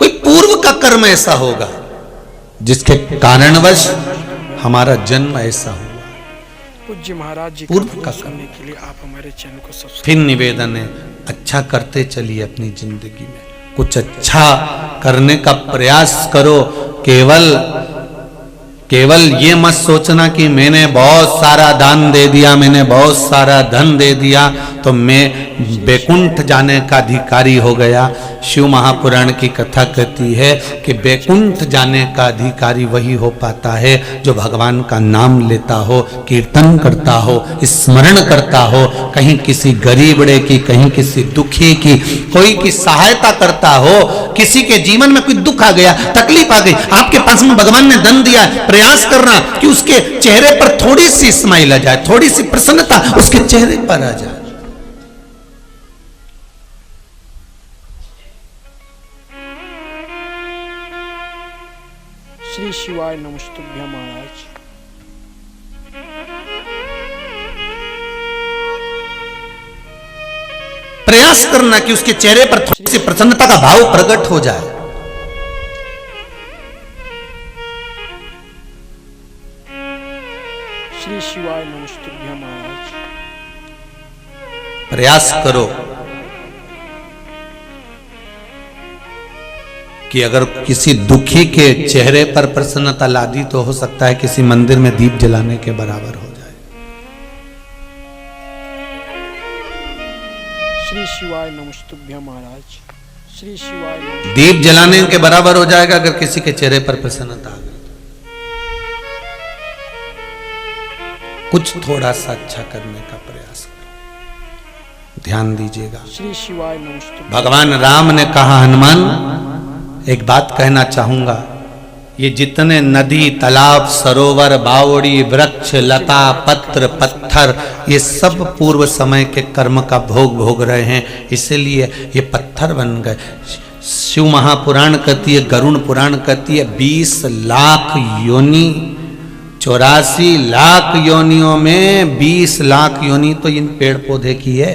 कोई पूर्व का कर्म ऐसा होगा जिसके कारणवश हमारा जन्म ऐसा हुआ। पूज्य महाराज जी पूर्व का सुनने के लिए आप हमारे चैनल को सब्सक्राइब। फिर निवेदन है, अच्छा करते चलिए अपनी जिंदगी में, कुछ अच्छा करने का प्रयास करो। केवल ये मत सोचना कि मैंने बहुत सारा दान दे दिया, मैंने बहुत सारा धन दे दिया तो मैं बैकुंठ जाने का अधिकारी हो गया। शिव महापुराण की कथा कहती है कि बैकुंठ जाने का अधिकारी वही हो पाता है जो भगवान का नाम लेता हो, कीर्तन करता हो, स्मरण करता हो, कहीं किसी गरीबड़े की, कहीं किसी दुखी की, कोई की सहायता करता हो। किसी के जीवन में कोई दुख आ गया, तकलीफ आ गई, आपके पास में भगवान ने धन दिया, प्रयास करना कि उसके चेहरे पर थोड़ी सी स्माइल आ जाए, थोड़ी सी प्रसन्नता उसके चेहरे पर आ जाए। श्री शिवाय नमस्तुभ्यं महाराज। प्रयास करना कि उसके चेहरे पर थोड़ी सी प्रसन्नता का भाव प्रकट हो जाए। श्री शिवाय नमस्तुभ्यं महाराज। प्रयास करो कि अगर किसी दुखी के चेहरे पर प्रसन्नता ला दी तो हो सकता है किसी मंदिर में दीप जलाने के बराबर हो जाए। श्री शिवाय नमस्तुभ्यं महाराज। श्री शिवाय नमस्तुभ्यं। दीप जलाने के बराबर हो जाएगा अगर किसी के चेहरे पर प्रसन्नता आ गई। कुछ थोड़ा सा अच्छा करने का प्रयास करो, ध्यान दीजिएगा। श्री शिवाय नमस्तुभ्यं। भगवान राम ने कहा, हनुमान एक बात कहना चाहूंगा, ये जितने नदी, तालाब, सरोवर, बावड़ी, वृक्ष, लता, पत्र, पत्थर, ये सब पूर्व समय के कर्म का भोग रहे हैं, इसीलिए ये पत्थर बन गए। शिव महापुराण कहती है, गरुड़ पुराण कहती है, 20 लाख योनि, 84 लाख योनियों में 20 लाख योनि तो इन पेड़ पौधे की है।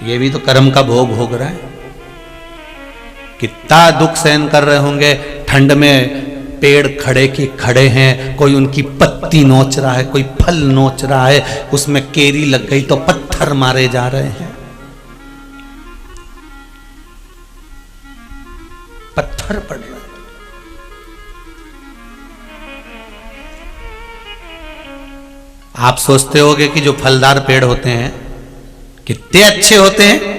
ये भी तो कर्म का भोग रहा है। कितना दुख सहन कर रहे होंगे, ठंड में पेड़ खड़े की खड़े हैं, कोई उनकी पत्ती नोच रहा है, कोई फल नोच रहा है, उसमें केरी लग गई तो पत्थर मारे जा रहे हैं, पत्थर पड़ रहे हैं। आप सोचते होंगे कि जो फलदार पेड़ होते हैं कितने अच्छे होते हैं,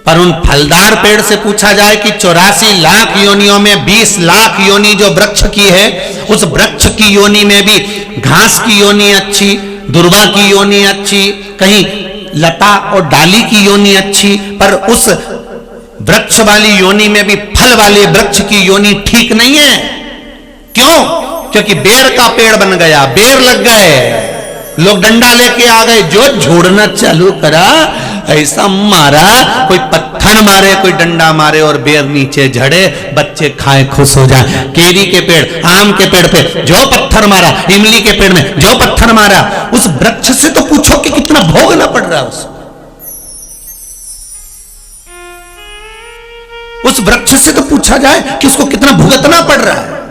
पर उन फलदार पेड़ से पूछा जाए कि 84 लाख योनियों में 20 लाख योनि जो वृक्ष की है, उस वृक्ष की योनि में भी घास की योनि अच्छी, दुर्वा की योनि अच्छी, कहीं लता और डाली की योनि अच्छी, पर उस वृक्ष वाली योनि में भी फल वाले वृक्ष की योनि ठीक नहीं है। क्यों? क्योंकि बेर का पेड़ बन गया, बेर लग गए, लोग डंडा लेके आ गए, जो झोड़ना चालू करा, ऐसा मारा, कोई पत्थर मारे, कोई डंडा मारे और बेर नीचे झड़े, बच्चे खाए खुश हो जाए। केरी के पेड़, आम के पेड़ पे जो पत्थर मारा, इमली के पेड़ में जो पत्थर मारा, उस वृक्ष से तो पूछो कि कितना भोगना पड़ रहा है उसको। उस वृक्ष से तो पूछा जाए कि उसको कितना भुगतना पड़ रहा है।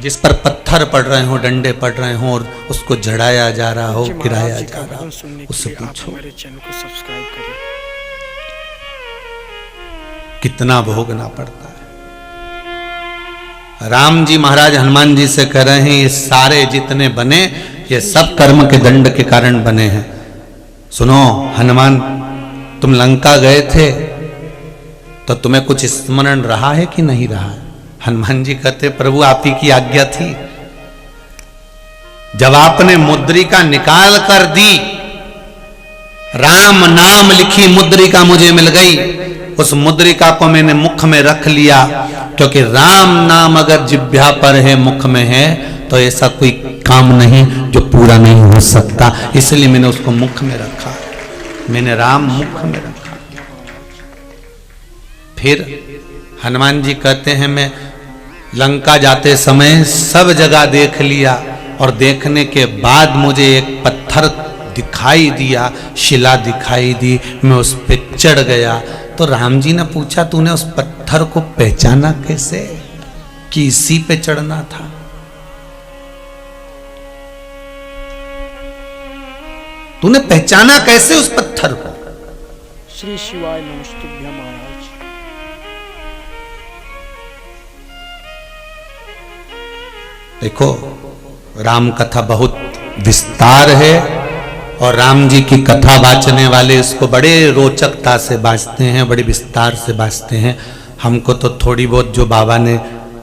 जिस पर पत्थर पड़ रहे हो, डंडे पड़ रहे हो और उसको झड़ाया जा रहा हो, गिराया जा रहा हो, उससे पूछो हमारे चैनल को सब्सक्राइब करें। कितना भोगना पड़ता है। राम जी महाराज हनुमान जी से कह रहे हैं, ये सारे जितने बने ये सब कर्म के दंड के कारण बने हैं। सुनो हनुमान, तुम लंका गए थे तो तुम्हें कुछ स्मरण रहा है कि नहीं रहा? हनुमान जी कहते, प्रभु आप ही की आज्ञा थी। जब आपने मुद्रिका निकाल कर दी, राम नाम लिखी मुद्रिका मुझे मिल गई, उस मुद्रिका को मैंने मुख में रख लिया, क्योंकि राम नाम अगर जिह्वा पर है, मुख में है, तो ऐसा कोई काम नहीं जो पूरा नहीं हो सकता, इसलिए मैंने उसको मुख में रखा, मैंने राम मुख में रखा। फिर हनुमान जी कहते हैं, मैं लंका जाते समय सब जगह देख लिया और देखने के बाद मुझे एक पत्थर दिखाई दिया, शिला दिखाई दी, मैं उस पे चढ़ गया, तो राम जी ने पूछा तूने उस पत्थर को पहचाना कैसे कि इसी पे चढ़ना था? तूने पहचाना कैसे उस पत्थर को? श्री शिवाय नमस्तुभ्यं महाराज। देखो, राम कथा बहुत विस्तार है और राम जी की कथा बांचने वाले इसको बड़े रोचकता से बांचते हैं, बड़े विस्तार से बांचते हैं। हमको तो थोड़ी बहुत जो बाबा ने,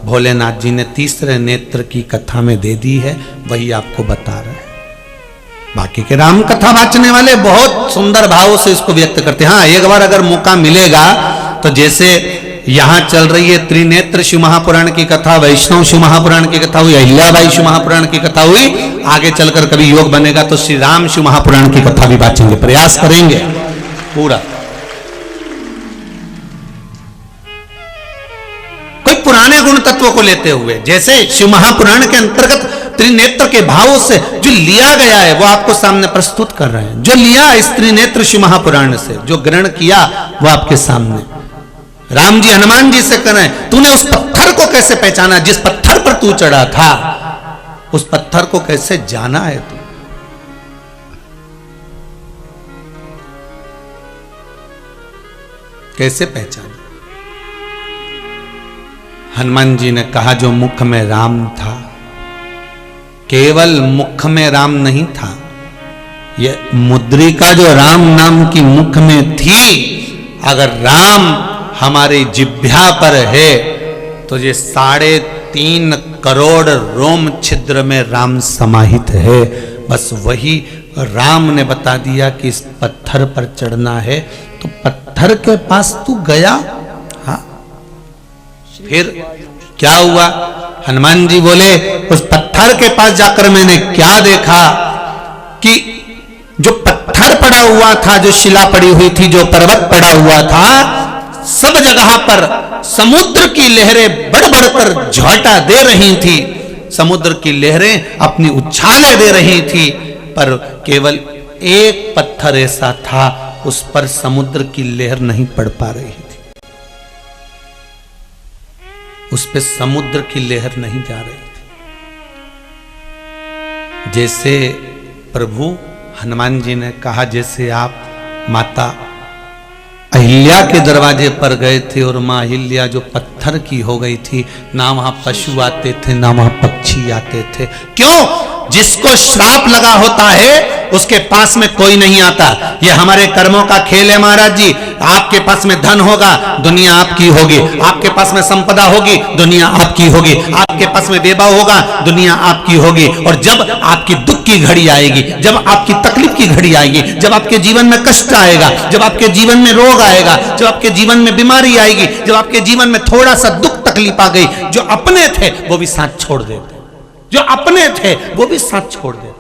भोलेनाथ जी ने तीसरे नेत्र की कथा में दे दी है वही आपको बता रहे हैं। बाकी के राम कथा बांचने वाले बहुत सुंदर भाव से इसको व्यक्त करते हैं। हाँ, एक बार अगर मौका मिलेगा तो जैसे यहां चल रही है त्रिनेत्र शिव महापुराण की कथा, वैष्णव शिव महापुराण की कथा हुई, अहिल्याबाई शिव महापुराण की कथा हुई, आगे चलकर कभी योग बनेगा तो श्री राम शिव महापुराण की कथा भी बांचेंगे, प्रयास करेंगे पूरा। कोई पुराने गुण तत्वों को लेते हुए, जैसे शिव महापुराण के अंतर्गत त्रिनेत्र के भावों से जो लिया गया है वो आपको सामने प्रस्तुत कर रहे हैं। जो लिया इस त्रिनेत्र शिव महापुराण से, जो ग्रहण किया वो आपके सामने राम जी हनुमान जी से कर रहे हैं। तूने उस पत्थर को कैसे पहचाना? जिस पत्थर पर तू चढ़ा था उस पत्थर को कैसे जाना है तू? कैसे पहचाना? हनुमान जी ने कहा जो मुख में राम था, केवल मुख में राम नहीं था, ये मुद्रिका जो राम नाम की मुख में थी, अगर राम हमारे जिह्वा पर है तो ये 3.5 करोड़ रोम छिद्र में राम समाहित है। बस वही राम ने बता दिया कि इस पत्थर पर चढ़ना है, तो पत्थर के पास तू गया। हाँ, फिर क्या हुआ? हनुमान जी बोले उस पत्थर के पास जाकर मैंने क्या देखा कि जो पत्थर पड़ा हुआ था, जो शिला पड़ी हुई थी, जो पर्वत पड़ा हुआ था, सब जगह पर समुद्र की लहरें बढ़ बढ़कर झोंटा दे रही थी। समुद्र की लहरें अपनी उछालें दे रही थी, पर केवल एक पत्थर ऐसा था उस पर समुद्र की लहर नहीं पड़ पा रही थी, उस पे समुद्र की लहर नहीं जा रही थी। जैसे प्रभु हनुमान जी ने कहा, जैसे आप माता अहिल्या के दरवाजे पर गए थे और मां अहिल्या जो पत्थर की हो गई थी, ना वहां पशु आते थे ना वहां पक्षी आते थे। क्यों? जिसको श्राप लगा होता है उसके पास में कोई नहीं आता। ये हमारे कर्मों का खेल है महाराज जी। आपके पास में धन होगा, दुनिया आपकी होगी। आपके पास में संपदा होगी, दुनिया आपकी होगी। आपके पास में वैभव होगा, दुनिया आपकी होगी। और जब आपकी दुख की घड़ी आएगी, जब आपकी तकलीफ की घड़ी आएगी, जब आपके जीवन में कष्ट आएगा, जब आपके जीवन में रोग आएगा, जब आपके जीवन में बीमारी आएगी, जब आपके जीवन में थोड़ा सा दुख तकलीफ आ गई, जो अपने थे वो भी साथ छोड़ देते, जो अपने थे वो भी साथ छोड़ देते।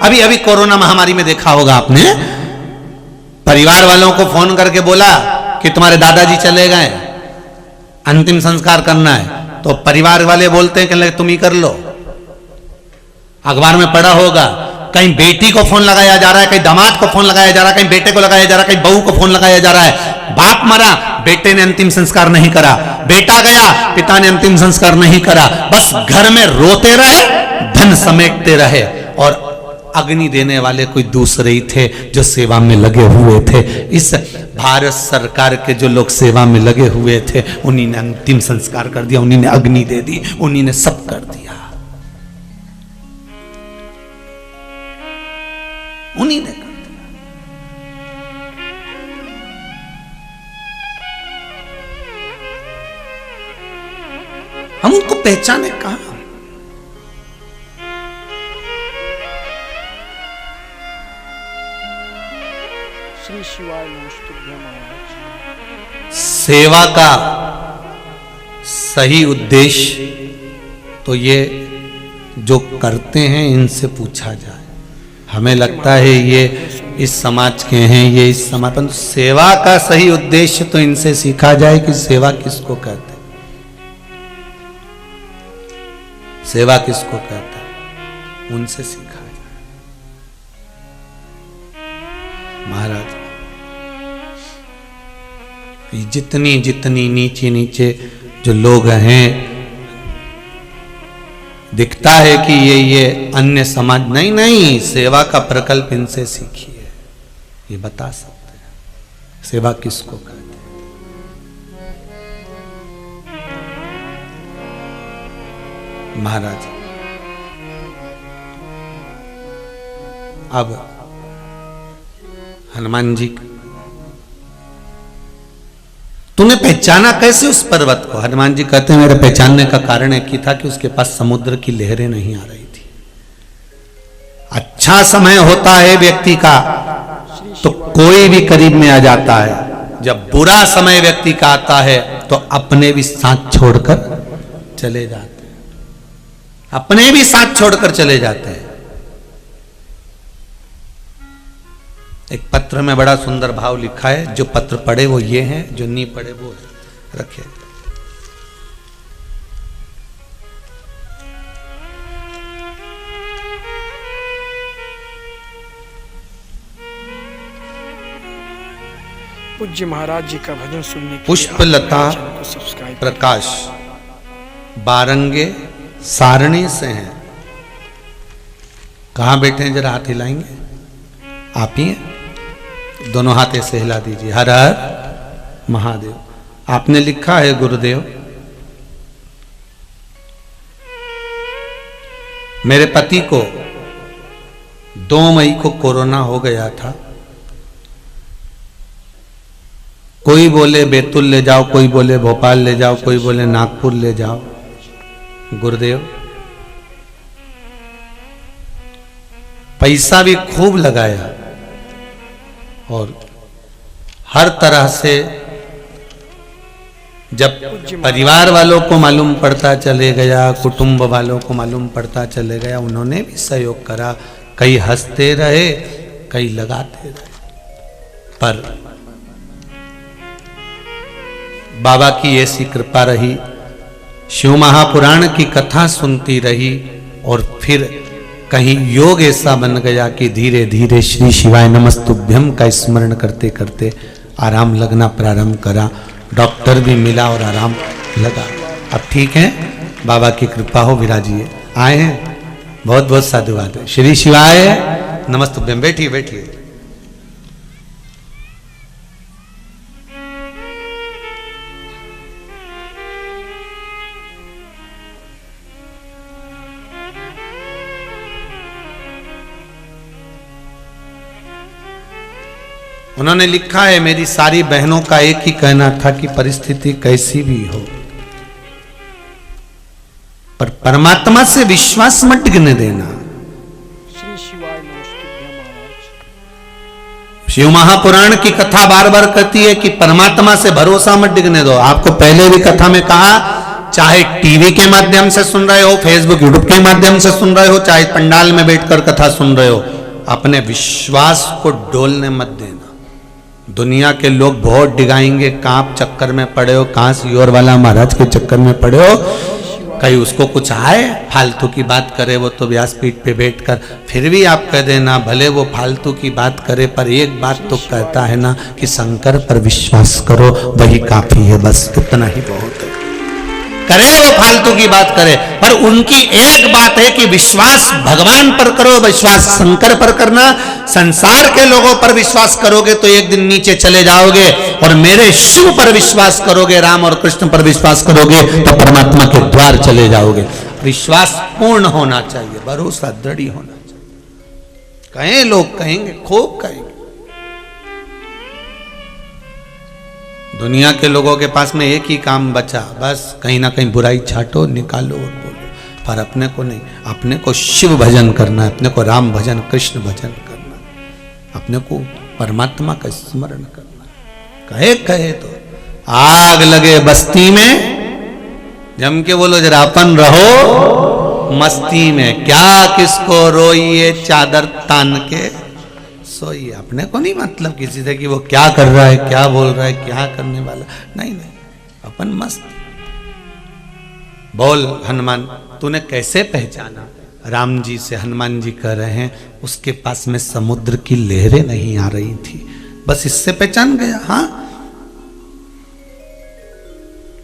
अभी अभी कोरोना महामारी में देखा होगा आपने, परिवार वालों को फोन करके बोला कि तुम्हारे दादाजी चले गए, अंतिम संस्कार करना है, तो परिवार वाले बोलते हैं कि तुम ही कर लो। अखबार में पढ़ा होगा, कहीं बेटी को फोन लगाया जा रहा है, कहीं दामाद को फोन लगाया जा रहा है, कहीं बेटे को लगाया जा रहा है, कहीं बहू को फोन लगाया जा रहा है। बाप मरा, बेटे ने अंतिम संस्कार नहीं करा, बेटा गया, पिता ने अंतिम संस्कार नहीं करा। बस घर में रोते रहे, धन समेटते रहे, और अग्नि देने वाले कोई दूसरे ही थे जो सेवा में लगे हुए थे। इस भारत सरकार के जो लोग सेवा में लगे हुए थे, उन्हीं ने अंतिम संस्कार कर दिया, उन्हीं ने अग्नि दे दी, उन्हीं ने सब कर दिया, उन्हीं ने कर दिया। हम उनको पहचाने कहां? श्री शिवाय नमस्तुभ्यं महाराज। सेवा का सही उद्देश्य तो ये जो करते हैं इनसे पूछा जाए। हमें लगता है ये इस समाज के हैं, ये इस समाज, पर सेवा का सही उद्देश्य तो इनसे सीखा जाए कि सेवा किसको कहते हैं, सेवा किसको कहता है, उनसे सीखा जाए। महाराज जितनी जितनी नीचे नीचे जो लोग हैं, दिखता है कि ये अन्य समाज, नहीं, सेवा का प्रकल्प इनसे सीखिए, ये बता सकते हैं सेवा किसको कहते हैं। महाराज अब हनुमान जी, तूने पहचाना कैसे उस पर्वत को? हनुमान जी कहते हैं मेरे पहचानने का कारण एक ही था कि उसके पास समुद्र की लहरें नहीं आ रही थी। अच्छा समय होता है व्यक्ति का तो कोई भी करीब में आ जाता है, जब बुरा समय व्यक्ति का आता है तो अपने भी साथ छोड़कर चले जाते हैं, अपने भी साथ छोड़कर चले जाते हैं। एक पत्र में बड़ा सुंदर भाव लिखा है, जो पत्र पढ़े वो ये हैं, जो नहीं पढ़े वो रखे। पूज्य महाराज जी का भजन सुनने के पुष्पलता प्रकाश बारंगे सारणी से हैं। कहां बैठे हैं? जरा हाथ हिलाएंगे आप ही हैं? दोनों हाथ ऐसे हिला दीजिए। हर हर महादेव। आपने लिखा है गुरुदेव, मेरे पति को 2 मई को कोरोना हो गया था। कोई बोले बैतूल ले जाओ, कोई बोले भोपाल ले जाओ, कोई बोले नागपुर ले जाओ। गुरुदेव पैसा भी खूब लगाया और हर तरह से जब परिवार वालों को मालूम पड़ता चले गया, कुटुंब वालों को मालूम पड़ता चले गया, उन्होंने भी सहयोग करा। कई हंसते रहे, कई लगाते रहे, पर बाबा की ऐसी कृपा रही, शिव महापुराण की कथा सुनती रही और फिर कहीं योग ऐसा बन गया कि धीरे धीरे श्री शिवाय नमस्तुभ्यम का स्मरण करते करते आराम लगना प्रारंभ करा। डॉक्टर भी मिला और आराम लगा। अब ठीक है, बाबा की कृपा हो। विराजिए, आए हैं, बहुत बहुत साधुवाद है। श्री शिवाय नमस्तुभ्यम। बैठिए बैठिए। उन्होंने लिखा है, मेरी सारी बहनों का एक ही कहना था कि परिस्थिति कैसी भी हो पर परमात्मा से विश्वास मत टिकने देना। श्री शिवाय नमस्तुभ्यम महाराज। शिव महापुराण की कथा बार बार कहती है कि परमात्मा से भरोसा मत टिकने दो। आपको पहले भी कथा में कहा, चाहे टीवी के माध्यम से सुन रहे हो, फेसबुक यूट्यूब के माध्यम से सुन रहे हो, चाहे पंडाल में बैठकर कथा सुन रहे हो, अपने विश्वास को डोलने मत देना। दुनिया के लोग बहुत डिगाएंगे, कहाँ आप चक्कर में पड़े हो, कहाँ सियोर वाला महाराज के चक्कर में पड़े हो, कहीं उसको कुछ आए फालतू की बात करे, वो तो व्यासपीठ पे बैठकर, फिर भी आप कह देना भले वो फालतू की बात करे पर एक बात तो कहता है ना कि शंकर पर विश्वास करो, वही काफी है, बस इतना ही बहुत है। करे वो फालतू की बात करे, पर उनकी एक बात है कि विश्वास भगवान पर करो, विश्वास शंकर पर करना। संसार के लोगों पर विश्वास करोगे तो एक दिन नीचे चले जाओगे, और मेरे शिव पर विश्वास करोगे, राम और कृष्ण पर विश्वास करोगे तो परमात्मा के द्वार चले जाओगे। विश्वास पूर्ण होना चाहिए, भरोसा दृढ़ होना चाहिए। कहें लोग कहेंगे, खूब कहेंगे। दुनिया के लोगों के पास में एक ही काम बचा, बस कहीं ना कहीं बुराई छाटो, निकालो और बोलो, पर अपने को नहीं। अपने को शिव भजन करना है, अपने को राम भजन, कृष्ण भजन करना है, अपने को परमात्मा का स्मरण करना है। कहे कहे तो आग लगे बस्ती में, जम के बोलो जरा अपन रहो मस्ती में, क्या किसको रोइए चादर तान के सोइए। अपने को नहीं मतलब किसी से कि वो क्या कर रहा है, क्या बोल रहा है, क्या करने वाला, नहीं नहीं, अपन मस्त। बोल हनुमान, तूने कैसे पहचाना? राम जी से हनुमान जी कह रहे हैं, उसके पास में समुद्र की लहरें नहीं आ रही थी, बस इससे पहचान गया। हाँ,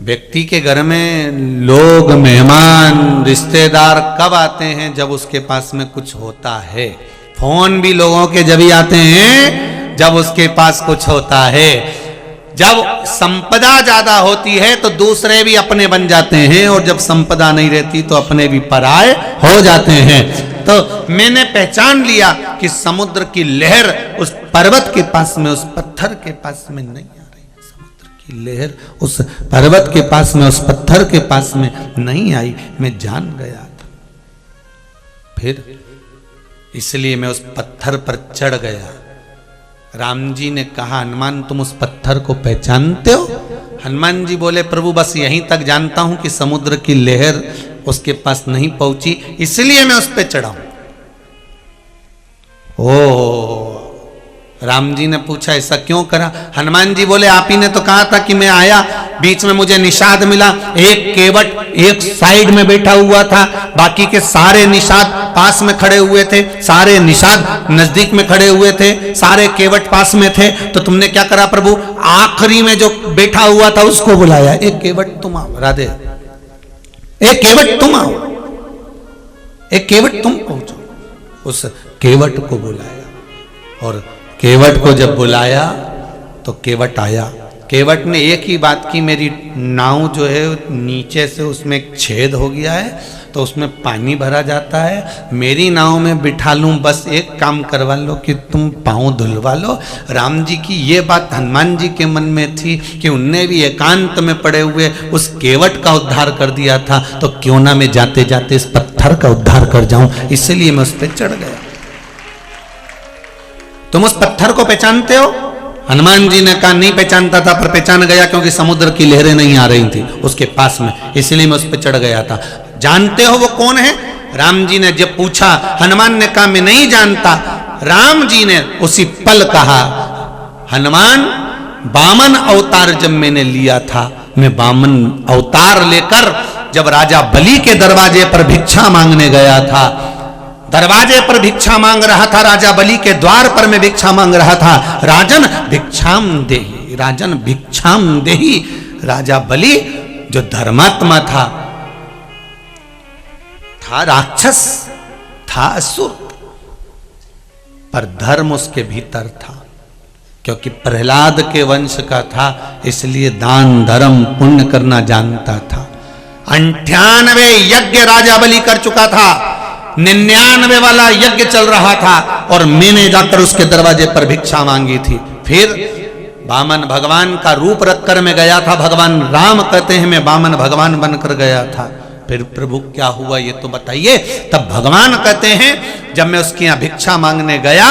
व्यक्ति के घर में लोग, मेहमान, रिश्तेदार कब आते हैं? जब उसके पास में कुछ होता है। फोन भी लोगों के जब ही आते हैं जब उसके पास कुछ होता है। जब संपदा ज्यादा होती है तो दूसरे भी अपने बन जाते हैं, और जब संपदा नहीं रहती तो अपने भी पराये हो जाते हैं। तो मैंने पहचान लिया कि समुद्र की लहर उस पर्वत के पास में, उस पत्थर के पास में नहीं आ रही। समुद्र की लहर उस पर्वत के पास में, उस पत्थर के पास में नहीं आई। मैं जान गया था। फिर इसलिए मैं उस पत्थर पर चढ़ गया। राम जी ने कहा, हनुमान तुम उस पत्थर को पहचानते हो? हनुमान जी बोले, प्रभु बस यहीं तक जानता हूं कि समुद्र की लहर उसके पास नहीं पहुंची, इसलिए मैं उस पर चढ़ा हूं। ओ राम जी ने पूछा, ऐसा क्यों करा? हनुमान जी बोले, आप ही ने तो कहा था कि मैं आया, बीच में मुझे निषाद मिला। एक केवट एक साइड में बैठा हुआ था, बाकी के सारे निषाद पास में खड़े हुए थे, सारे निषाद नजदीक में खड़े हुए थे, सारे केवट पास में थे। तो तुमने क्या करा प्रभु? आखिरी में जो बैठा हुआ था उसको बुलाया, एक केवट तुम आओ। राधे, एक केवट तुम आओ, एक केवट तुम पहुंचो। उस केवट को बुलाया, और केवट को जब बुलाया तो केवट आया। केवट ने एक ही बात की, मेरी नाव जो है नीचे से उसमें एक छेद हो गया है, तो उसमें पानी भरा जाता है, मेरी नाव में बिठा लूं, बस एक काम करवा लो कि तुम पाँव धुलवा लो। राम जी की ये बात हनुमान जी के मन में थी कि उनने भी एकांत में पड़े हुए उस केवट का उद्धार कर दिया था, तो क्यों ना मैं जाते जाते इस पत्थर का उद्धार कर जाऊं, इसलिए मैं उस पर चढ़ गया। तुम उस पत्थर को पहचानते हो? हनुमान जी ने कहा, नहीं पहचानता था, पर पहचान गया क्योंकि समुद्र की लहरें नहीं आ रही थी उसके पास में, इसलिए मैं उस पर चढ़ गया था। जानते हो वो कौन है? राम जी ने जब पूछा, हनुमान ने कहा मैं नहीं जानता। राम जी ने उसी पल कहा, हनुमान वामन अवतार जब मैंने लिया था, मैं वामन अवतार लेकर जब राजा बलि के दरवाजे पर भिक्षा मांगने गया था, दरवाजे पर भिक्षा मांग रहा था, राजा बलि के द्वार पर मैं भिक्षा मांग रहा था। राजन भिक्षाम देहि, राजन भिक्षाम देहि। राजा बलि जो धर्मात्मा था राक्षस, था असुर, पर धर्म उसके भीतर था, क्योंकि प्रहलाद के वंश का था, इसलिए दान धर्म पुण्य करना जानता था। 98 यज्ञ राजा बलि कर चुका था, 99 वाला यज्ञ चल रहा था, और मैंने जाकर उसके दरवाजे पर भिक्षा मांगी थी। फिर वामन भगवान का रूप रखकर मैं गया था। भगवान राम कहते हैं मैं वामन भगवान बनकर गया था। फिर प्रभु क्या हुआ ये तो बताइए। तब भगवान कहते हैं जब मैं उसके यहाँ भिक्षा मांगने गया,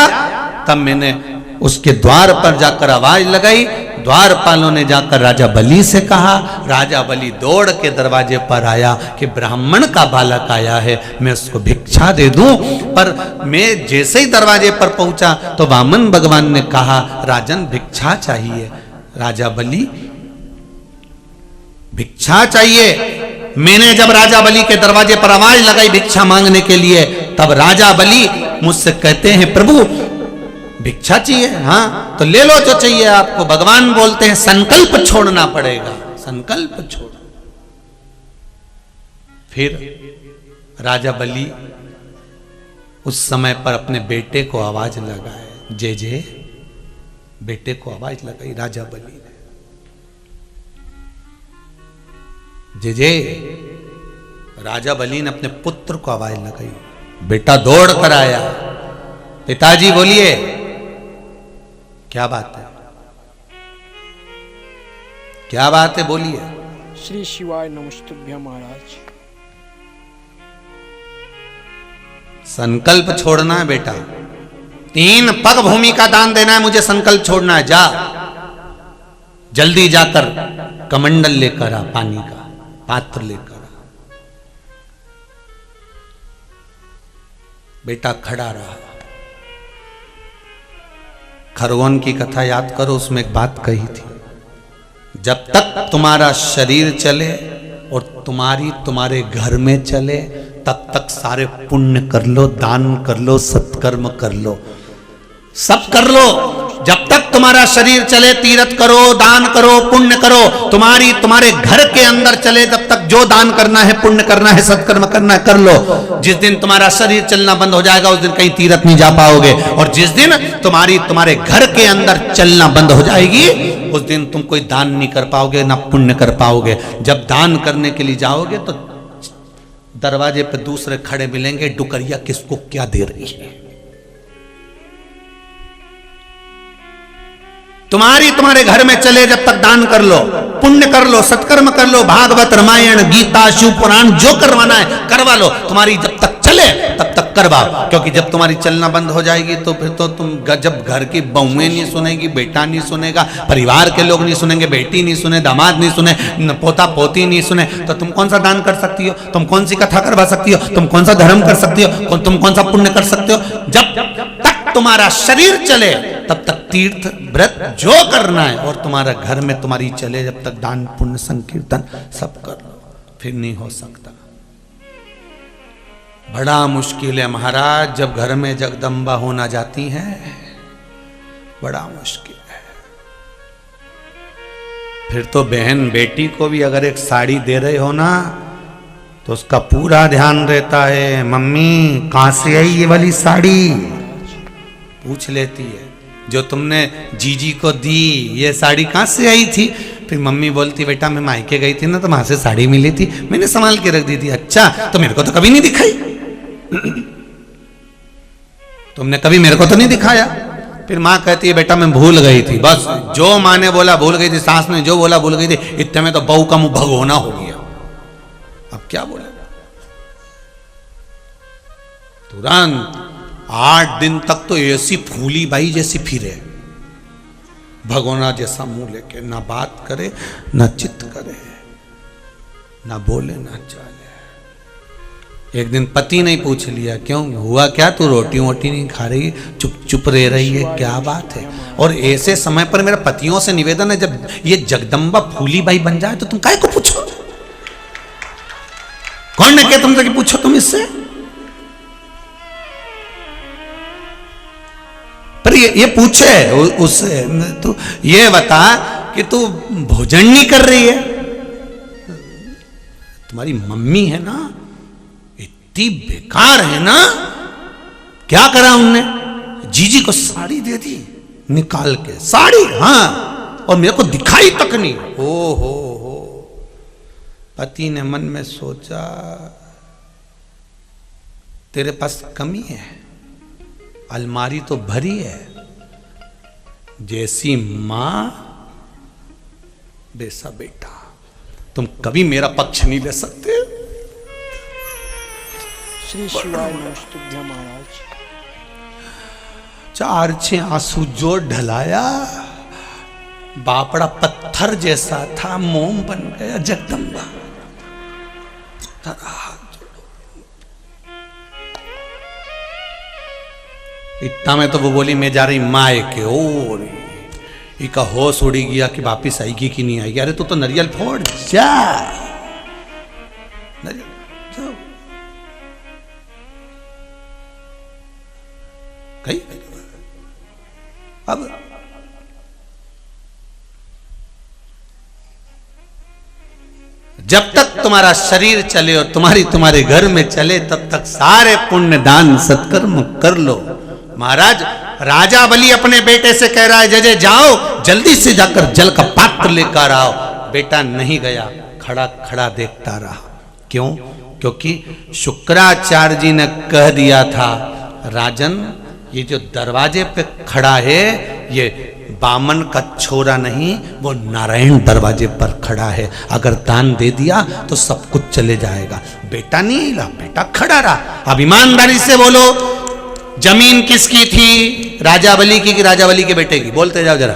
तब मैंने उसके द्वार पर जाकर आवाज लगाई। द्वारपालों ने जाकर राजा बलि से कहा, राजा बलि दौड़ के दरवाजे पर आया कि ब्राह्मण का बालक आया है, मैं उसको भिक्षा दे दूं। पर मैं जैसे ही दरवाजे पर पहुंचा तो वामन भगवान ने कहा, राजन भिक्षा चाहिए। राजा बलि भिक्षा चाहिए। मैंने जब राजा बलि के दरवाजे पर आवाज लगाई भिक्षा मांगने के लिए, तब राजा बलि मुझसे कहते हैं, प्रभु भिक्षा चाहिए? हाँ तो ले लो जो चाहिए आपको। भगवान बोलते हैं संकल्प छोड़ना पड़ेगा, संकल्प छोड़। फिर राजा बलि उस समय पर अपने बेटे को आवाज लगाए, जय जय, बेटे को आवाज लगाई राजा बलि ने, जय जय। राजा बलि ने अपने पुत्र को आवाज लगाई, बेटा दौड़ कर आया, पिताजी बोलिए क्या बात है, क्या बात है, बोलिए। श्री शिवाय नमस्तुभ्यं महाराज। संकल्प छोड़ना है बेटा, 3 पग भूमि का दान देना है, मुझे संकल्प छोड़ना है। जा जल्दी जाकर कमंडल लेकर आ, पानी का पात्र लेकर आ। बेटा खड़ा रहा। खरगोन की कथा याद करो, उसमें एक बात कही थी, जब तक तुम्हारा शरीर चले और तुम्हारे घर में चले, तब तक सारे पुण्य कर लो, दान कर लो, सत्कर्म कर लो, सब कर लो। जब तक तुम्हारा तुम्हारा शरीर चले तीर्थ करो, दान करो, पुण्य करो, तुम्हारे घर के अंदर चले जब तक जो दान करना है, पुण्य करना है, सत्कर्म करना है कर लो। जिस दिन तुम्हारा शरीर चलना बंद हो जाएगा उस दिन कहीं तीर्थ नहीं जा पाओगे, और जिस दिन तुम्हारे घर के अंदर चलना बंद हो जाएगी उस दिन तुम कोई दान नहीं कर पाओगे, ना पुण्य कर पाओगे। जब दान करने के लिए जाओगे तो दरवाजे पे दूसरे खड़े मिलेंगे, डुकरिया किसको क्या दे रही है। तुम्हारे घर में चले जब तक दान कर लो, पुण्य कर लो, सत्कर्म कर लो, भागवत, रामायण, गीता, शिव पुराण जो करवाना है करवा लो। तुम्हारी जब तक चले तब तक करवाओ, क्योंकि जब तुम्हारी चलना बंद हो जाएगी तो फिर तो तुम जब घर की बहुएं नहीं सुनेगी, बेटा नहीं सुनेगा, परिवार के लोग नहीं सुनेंगे, बेटी नहीं सुने, दामाद नहीं सुने, पोता पोती नहीं सुने, तो तुम कौन सा दान कर सकती हो, तुम कौन सी कथा करवा सकती हो, तुम कौन सा धर्म कर सकती हो, तुम कौन सा पुण्य कर सकते हो। जब तक तुम्हारा शरीर चले तब तक तीर्थ व्रत जो करना है, और तुम्हारा घर में तुम्हारी चले जब तक दान पुण्य संकीर्तन सब कर लो, फिर नहीं हो सकता। बड़ा मुश्किल है महाराज, जब घर में जगदम्बा होना जाती है, बड़ा मुश्किल है। फिर तो बहन बेटी को भी अगर एक साड़ी दे रहे हो ना तो उसका पूरा ध्यान रहता है, मम्मी कहां से आई ये वाली साड़ी, पूछ लेती है। जो तुमने जीजी को दी ये साड़ी कहां से आई थी, फिर मम्मी बोलती बेटा मैं मायके गई थी ना तो वहां से साड़ी मिली थी, मैंने संभाल के रख दी थी। अच्छा तो मेरे को तो कभी नहीं दिखाई, तुमने कभी मेरे को तो नहीं दिखाया। फिर माँ कहती है बेटा मैं भूल गई थी, बस जो माँ ने बोला भूल गई थी, सास ने जो बोला भूल गई थी, इतने में तो बहू का मुंह भगोना हो गया। अब क्या बोले, तुरंत 8 दिन तक तो ऐसी फूली बाई जैसी फिरे, भगोना जैसा मुंह लेके, ना बात करे ना चित करे, ना बोले ना चाले। एक दिन पति ने पूछ लिया क्यों हुआ क्या, तू रोटी वोटी नहीं खा रही, चुप चुप रह रही है, क्या बात है। और ऐसे समय पर मेरा पतियों से निवेदन है, जब ये जगदम्बा फूली बाई बन जाए तो तुम काहे को पूछो, कौन ने कहा तुमसे कि पूछो तुम इससे। पर ये पूछे उससे, तू ये बता कि तू भोजन नहीं कर रही है, तुम्हारी मम्मी है ना इतनी बेकार है ना, क्या करा उनने, जीजी को साड़ी दे दी निकाल के, साड़ी, हाँ, और मेरे को दिखाई तक नहीं। हो पति ने मन में सोचा तेरे पास कमी है, अलमारी तो भरी है, जैसी मां वैसा बेटा, तुम कभी मेरा पक्ष नहीं ले सकते। श्री शिवाय नमस्तुभ्यं महाराज। 4-6 आंसू जो ढलाया, बापड़ा पत्थर जैसा था, मोम बन गया जगदम्बा। इतना में तो वो बोली मैं जा रही मायके, और इका होश उड़ी गया कि वापिस आएगी कि नहीं आएगी। अरे तू तो नरियल फोड़ जा, नरियल जाओ कहीं। अब जब तक तुम्हारा शरीर चले और तुम्हारे घर में चले तब तक सारे पुण्य दान सत्कर्म कर लो। महाराज राजा बलि अपने बेटे से कह रहा है जजे जाओ जल्दी से जाकर जल का पात्र लेकर आओ। बेटा नहीं गया, खड़ा खड़ा देखता रहा। क्यों? क्योंकि शुक्राचार्य जी ने कह दिया था राजन ये जो दरवाजे पे खड़ा है ये बामन का छोरा नहीं, वो नारायण दरवाजे पर खड़ा है, अगर दान दे दिया तो सब कुछ चले जाएगा। बेटा नहीं हिला, बेटा खड़ा रहा। अब ईमानदारी से बोलो जमीन किसकी थी, राजा बलि की कि राजा बलि के बेटे की? बोलते जाओ जरा,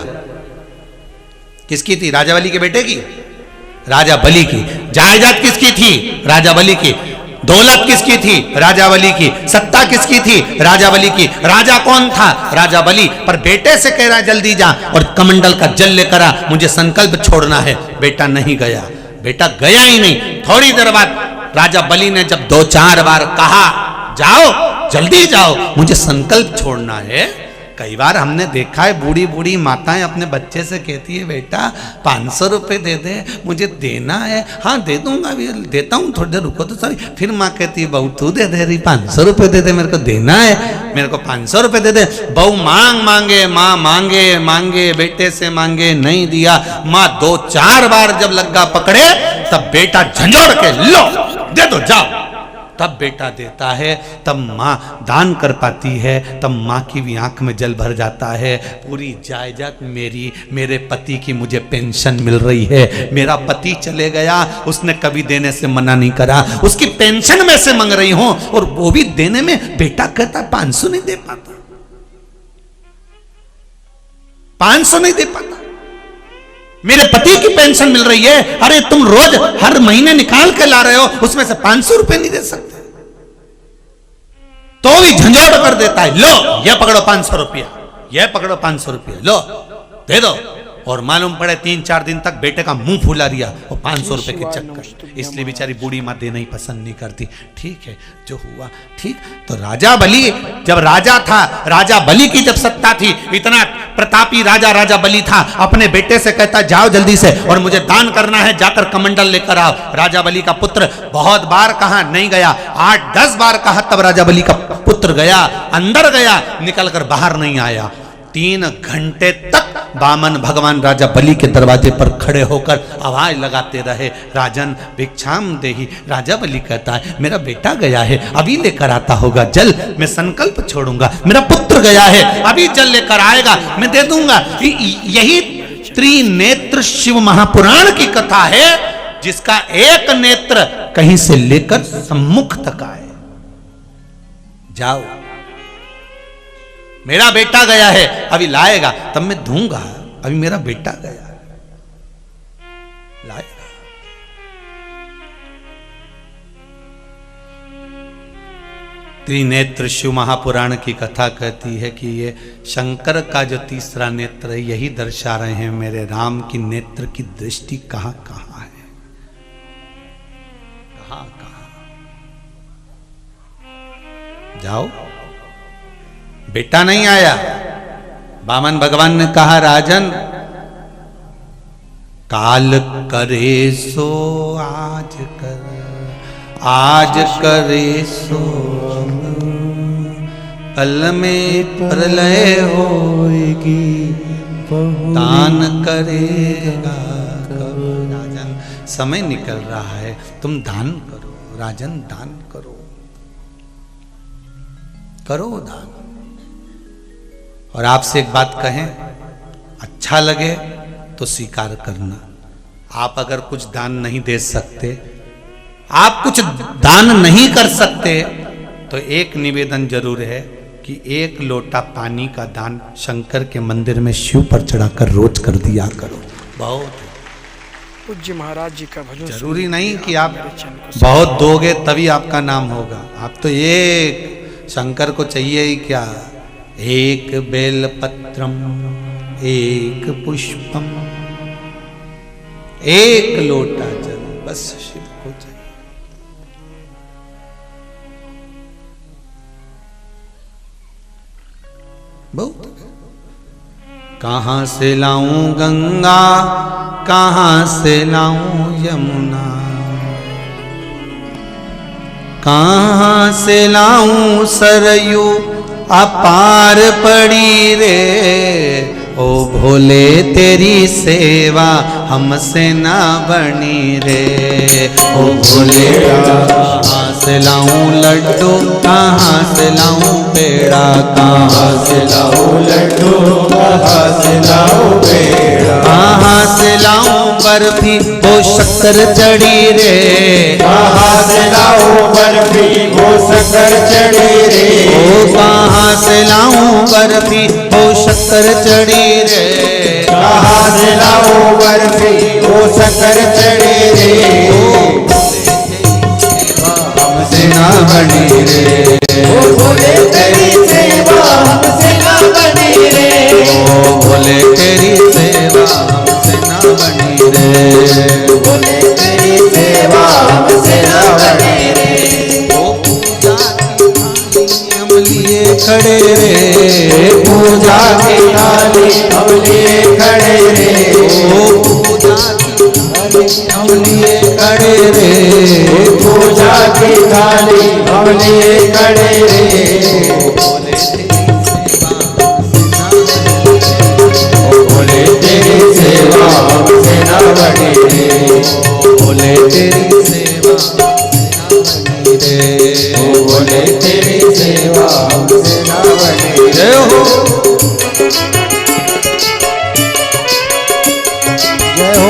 किसकी थी? राजा बलि के बेटे की, राजा बलि की। जायदाद किसकी थी? राजा बलि की। दौलत किसकी थी? राजा बलि की। सत्ता किसकी थी? राजा बलि की। राजा कौन था? राजा बलि। पर बेटे से कह रहा है जल्दी जा और कमंडल का जल लेकर आ, मुझे संकल्प छोड़ना है। बेटा नहीं गया, बेटा गया ही नहीं। थोड़ी देर बाद राजा बलि ने जब 2-4 बार कहा जाओ जल्दी जाओ मुझे संकल्प छोड़ना है, कई बार हमने देखा है बूढ़ी बूढ़ी माताएं अपने बच्चे से कहती है बेटा 500 रुपये दे दे, मुझे देना है। हाँ दे दूंगा, अभी देता हूँ, थोड़ी देर रुको तो सही। फिर माँ कहती है बहू तू दे दे रही, 500 रुपये दे दे, मेरे को देना है, मेरे को 500 रुपये दे दे। बहू मांगे माँ मांगे बेटे से मांगे, नहीं दिया। माँ 2-4 बार जब लग्गा पकड़े तब बेटा झंझोड़ के लो दे दो जाओ, तब बेटा देता है, तब माँ दान कर पाती है, तब माँ की भी आंख में जल भर जाता है। पूरी जायदाद मेरी, मेरे पति की मुझे पेंशन मिल रही है। मेरा पति चले गया, उसने कभी देने से मना नहीं करा, उसकी पेंशन में से मांग रही हूं, और वो भी देने में बेटा कहता 500 नहीं दे पाता, 500 नहीं दे पाता, मेरे पति की पेंशन मिल रही है। अरे तुम रोज हर महीने निकाल के ला रहे हो, उसमें से 500 रुपए नहीं दे सकते, तो भी झंझोड़ कर देता है। लो ये पकड़ो 500 रुपया, ये पकड़ो 500 रुपया, लो दे दो। और मालूम पड़े 3-4 दिन तक बेटे का मुंह फुला रिया और 500 रुपए के चक्कर। इसलिए बेचारी बूढ़ी माँ देना ही पसंद नहीं करती। ठीक है जो हुआ ठीक। तो राजा बलि जब राजा था, राजा बलि की जब सत्ता थी, इतना प्रतापी राजा बलि था, अपने बेटे से कहता जाओ जल्दी से और मुझे दान करना है, जाकर कमंडल लेकर आओ। राजा बलि का पुत्र बहुत बार कहा, नहीं गया, 8-10 बार कहा, तब राजा बलि का पुत्र गया, अंदर गया, निकलकर बाहर नहीं आया। 3 घंटे तक वामन भगवान राजा बलि के दरवाजे पर खड़े होकर आवाज लगाते रहे, राजन भिक्षाम देहि। राजा बलि कहता है मेरा बेटा गया है, अभी लेकर आता होगा जल, मैं संकल्प छोड़ूंगा। मेरा पुत्र गया है, अभी जल लेकर आएगा, मैं दे दूंगा। यही त्रिनेत्र शिव महापुराण की कथा है, जिसका एक नेत्र कहीं से लेकर सम्मुख तक आए। जाओ मेरा बेटा गया है, अभी लाएगा तब मैं दूंगा, अभी मेरा बेटा गया है, लाएगा। त्रिनेत्र शिव महापुराण की कथा कहती है कि ये शंकर का जो तीसरा नेत्र है, यही दर्शा रहे हैं मेरे राम की नेत्र की दृष्टि कहां कहां है, कहां कहां। जाओ बेटा नहीं आया। वामन भगवान ने कहा राजन काल करे सो आज कर, आज करे सो कल में प्रलय होएगी, दान करेगा करो। राजन समय निकल रहा है, तुम दान करो राजन, दान करो, करो दान। और आपसे एक बात कहें, अच्छा लगे तो स्वीकार करना। आप अगर कुछ दान नहीं दे सकते, आप कुछ दान नहीं कर सकते, तो एक निवेदन जरूर है कि 1 लोटा पानी का दान शंकर के मंदिर में शिव पर चढ़ाकर रोज कर दिया करो। बहुत पूज्य महाराज जी का भजन। जरूरी नहीं कि आप बहुत दोगे तभी आपका नाम होगा। आप तो एक शंकर को चाहिए ही क्या, 1 बेलपत्रम 1 पुष्पम 1 लोटा जल, बस शिव को चाहिए। बहुत। कहां से लाऊं गंगा, कहां से लाऊं यमुना, कहां से लाऊं सरयू अपार पड़ी रे। ओ भोले तेरी सेवा हमसे ना बनी रे। ओ भोले कहाँ से लाऊं लड्डू, कहाँ से लाऊं पेड़ा, कहाँ से लाऊं लड्डू, कहाँ से लाऊं पेड़ा, कहाँ से लाऊं बर्फी वो शक्कर चढ़ी रे, कहाँ से लाऊं बर्फी वो शक्कर चढ़ी रे। ओ कहाँ से लाऊं बर्फी वो शक्कर चढ़ी रे, कहाँ से लाऊं बर्फी वो शक्कर चढ़ी रे। हमसे ना बनी रे, ओ भोले तेरी सेवा हमसे ना बनी रे। ओ भोले तेरी सेवा हमसे ना बनी रे, भोले तेरी सेवा हमसे ना बनी रे। ओ पूजा की थाली हम लिए खड़े रे, पूजा पूजा की थाली हम लिए खड़े रे, पूजा की थाली हम लिए खड़े रे, पूजा की थाली हम लिए खड़े रे, बोले तेरी सेवा हमसे ना बनी रे, बोले तेरी सेवा हमसे ना बनी रे, बोले तेरी सेवा हमसे ना बनी जय हो। जय हो।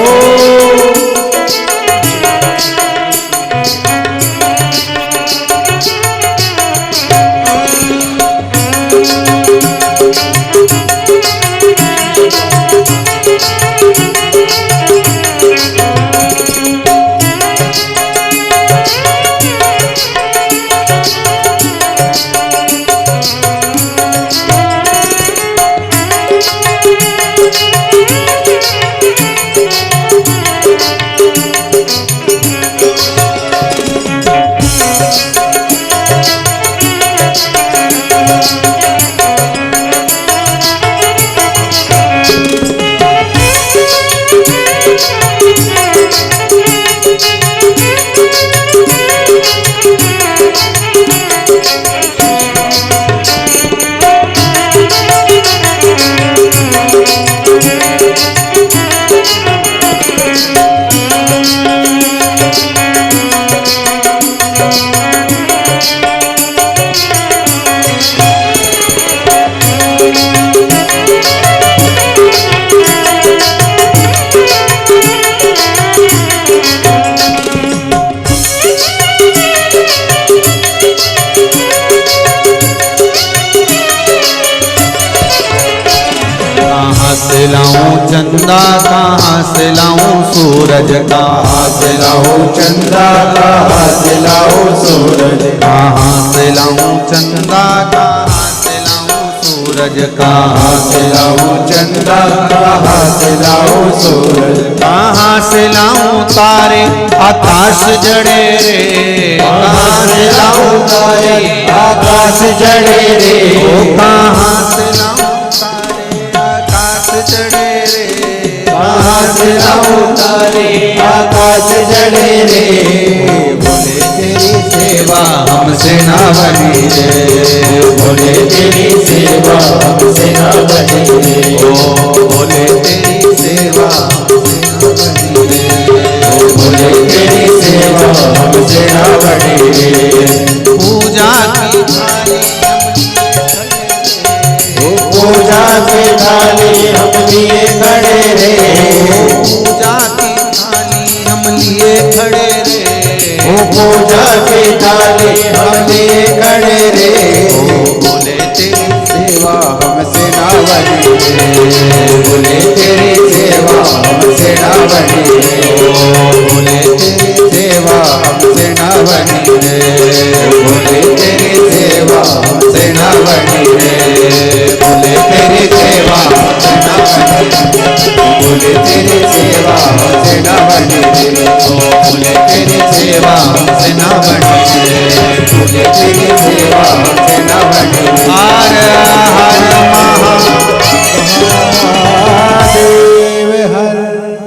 से लाऊं चंदा, कहाँ से लाऊं सूरज, कहाँ से लाऊं चंदा, कहाँ से लाऊं सूरज, कहाँ से लाऊं चंदा, कहाँ से लाऊं सूरज, कहाँ से लाऊं चंदा, कहाँ से लाऊं सूरज, कहाँ से लाऊं तारे आकाश जड़े रे, कहाँ से लाऊं तारे आकाश जड़े रे, कहाँ से लाऊं तारे आकाश जड़े रे, कहाँ से लाऊं तारे आकाश जड़े रे, बोले तेरी सेवा हमसे ना बनी रे, बोले तेरी सेवा हमसे ना बनी रे, बोले तेरी सेवा बोले तेरी सेवा हमसे ना बनी रे, पूजा की थाली पूजा की थाली हम लिए खड़े रे, पूजा की थाली हम लिए खड़े रे, पूजा की थाली हम लिए खड़े रे, बोले तेरी सेवा हमसे ना बनी रे, बोले तेरी सेवा हमसे ना बनी रे, बोले तेरी सेवा हमसे ना बनी रे, बोले तेरी सेवा हमसे ना बनी रे, बोले तेरी सेवा हमसे ना बनी रे, बोले तेरी सेवा हमसे ना बनी रे, बोले तेरी सेवा हमसे ना बनी रे, बोले तेरी सेवा हमसे ना बनी रे, हर महादेव हर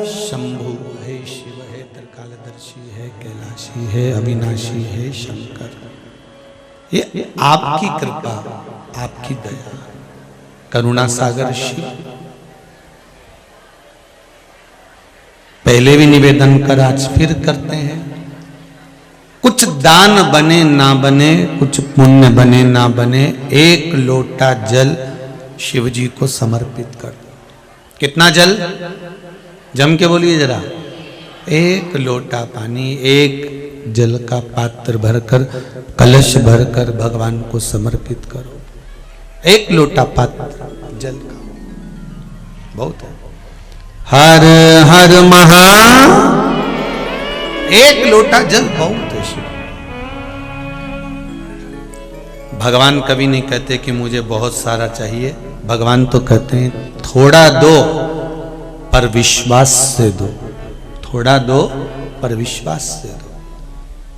शंभु है, शिव है, त्रिकालदर्शी है, कैलाशी है, अविनाशी है, शंकर। ये आपकी कृपा, आपकी दया, करुणा सागर शिव। पहले भी निवेदन कर, आज फिर करते हैं, कुछ दान बने ना बने, कुछ पुण्य बने ना बने, एक लोटा जल शिव जी को समर्पित कर दो। कितना जल? जम के बोलिए जरा। एक लोटा पानी, एक जल का पात्र भरकर, कलश भरकर भगवान को समर्पित करो। एक लोटा पात्र जल का बहुत है। हर हर महा, एक लोटा जल बहुत है शिव। भगवान कभी नहीं कहते कि मुझे बहुत सारा चाहिए। भगवान तो कहते हैं थोड़ा दो पर विश्वास से दो, थोड़ा दो पर विश्वास से दो।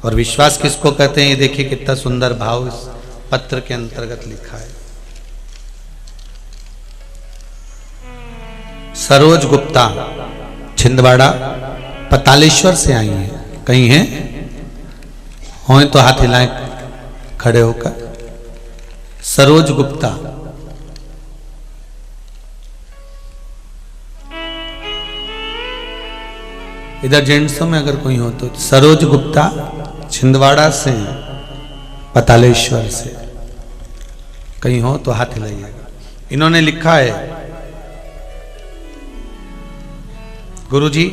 और विश्वास किसको कहते हैं? ये देखिए कितना सुंदर भाव इस पत्र के अंतर्गत लिखा है। सरोज गुप्ता छिंदवाड़ा पतालेश्वर से आई हैं, कहीं हैं हो तो हाथ हिलाएं खड़े होकर। सरोज गुप्ता, इधर जेंट्सों में अगर कोई हो तो सरोज गुप्ता छिंदवाड़ा से, पतालेश्वर से कहीं हो तो हाथ हिलाइएगा। इन्होंने लिखा है, गुरुजी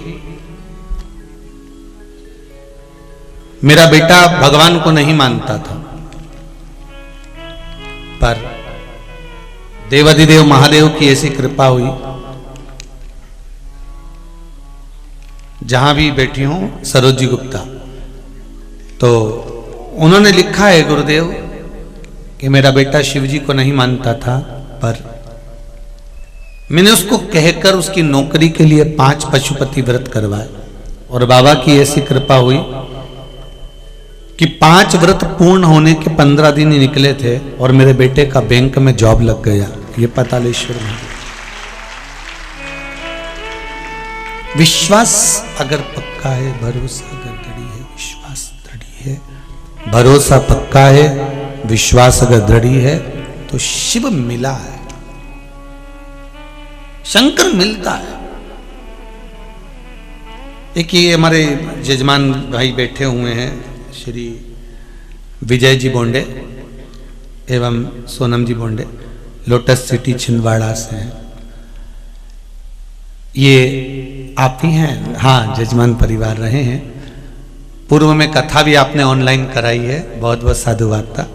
मेरा बेटा भगवान को नहीं मानता था, पर देवाधिदेव महादेव की ऐसी कृपा हुई, जहां भी बैठी हूं सरोज जी गुप्ता, तो उन्होंने लिखा है गुरुदेव कि मेरा बेटा शिव जी को नहीं मानता था, पर मैंने उसको कहकर उसकी नौकरी के लिए 5 पशुपति व्रत करवाए और बाबा की ऐसी कृपा हुई कि 5 व्रत पूर्ण होने के 15 दिन ही निकले थे और मेरे बेटे का बैंक में जॉब लग गया। ये पतालेश्वर में विश्वास अगर पक्का है, भरोसा अगर दृढ़ है, विश्वास दृढ़ है, भरोसा पक्का है, विश्वास अगर दृढ़ है तो शिव मिला है, शंकर मिलता है। एक ये हमारे जजमान भाई बैठे हुए हैं, श्री विजय जी बोंडे एवं सोनम जी बोंडे, लोटस सिटी छिंदवाड़ा से हैं। ये आप ही हैं? हाँ, जजमान परिवार रहे हैं। पूर्व में कथा भी आपने ऑनलाइन कराई है, बहुत बहुत साधुवाद था।